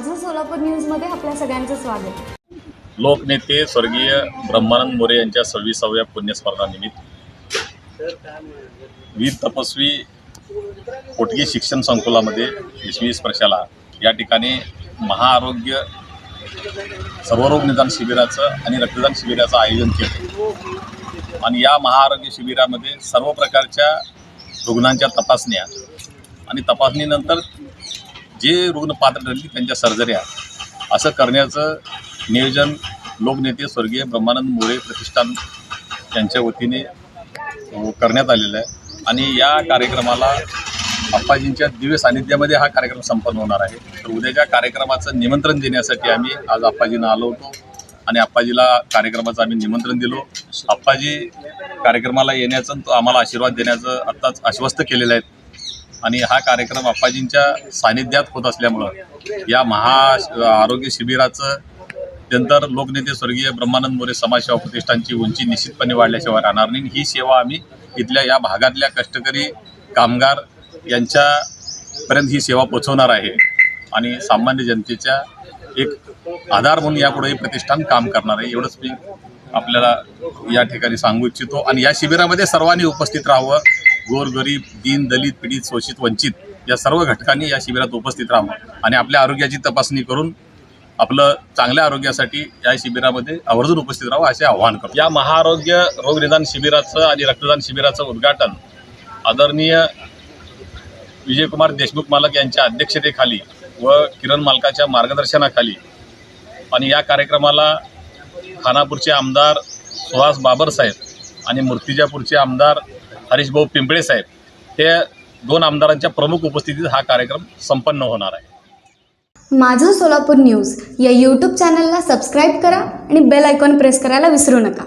माझं सोलापूर न्यूजमध्ये आपल्या सगळ्यांचं स्वागत. लोकनेते स्वर्गीय ब्रह्मानंद मोरे यांच्या 26व्या पुण्यस्मरणानिमित्त वीर तपस्वी कोटगी शिक्षण संकुलामध्ये 20 स्पर्शाला या ठिकाणी महाआरोग्य सर्वरोग निदान शिबिराचं आणि रक्तदान शिबिराचं आयोजन केलं. आणि या महाआरोग्य शिबिरामध्ये सर्व प्रकारच्या रुग्णांच्या तपासण्या आणि तपासणीनंतर जे रुग्ण पात्र ठरली त्यांच्या सर्जऱ्या असं करण्याचं नियोजन लोकनेते स्वर्गीय ब्रह्मानंद मोरे प्रतिष्ठान यांच्या वतीने करण्यात आलेलं आहे. आणि या कार्यक्रमाला आप्पाजींच्या दिव्य सानिध्यामध्ये हा कार्यक्रम संपन्न होणार आहे. तर उद्याच्या कार्यक्रमाचं निमंत्रण देण्यासाठी आम्ही आज आप्पाजींना आलो होतो आणि आप्पाजीला कार्यक्रमाचं आम्ही निमंत्रण दिलो. आप्पाजी कार्यक्रमाला येण्याचं आम्हाला आशीर्वाद देण्याचं आत्ताच आश्वस्त केलेलं आहे. आणि हा कार्यक्रम आप्पाजींच्या सानिध्यात होत असल्यामुळं या आरोग्य शिबिराचं नंतर लोकनेते स्वर्गीय ब्रह्मानंद मोरे समाजसेवा प्रतिष्ठानची उंची निश्चितपणे वाढल्याशिवाय राहणार नाही. ही सेवा आम्ही इथल्या या भागातल्या कष्टकरी कामगार यांच्यापर्यंत ही सेवा पोहोचवणार आहे आणि सामान्य जनतेच्या एक आधार म्हणून यापुढेही प्रतिष्ठान काम करणार आहे. एवढंच मी आपल्याला या ठिकाणी सांगू इच्छितो. आणि या शिबिरामध्ये सर्वांनी उपस्थित राहावं. गोरगरीब, दीन, दलित, पीडित, शोषित, वंचित या सर्व घटकांनी या शिबिरात उपस्थित राहावं आणि आपल्या आरोग्याची तपासणी करून आपलं चांगल्या आरोग्यासाठी या शिबिरामध्ये आवर्जून उपस्थित राहावं असे आवाहन करतो. या महाआरोग्य रोग निदान शिबिराचं आणि रक्तदान शिबिराचं उद्घाटन आदरणीय विजयकुमार देशमुख मालक यांच्या अध्यक्षतेखाली व किरण मालकाच्या मार्गदर्शनाखाली आणि या कार्यक्रमाला खानापूरचे आमदार सुहास बाबर साहेब आणि मूर्तिजापूरचे आमदार हरीशभाऊ पिंपळे साहेब हे 2 आमदारांच्या प्रमुख उपस्थितीत हा कार्यक्रम संपन्न होणार आहे. माझं सोलापूर न्यूज या यूट्यूब चॅनलला सबस्क्राईब करा आणि बेल आयकॉन प्रेस करायला विसरू नका.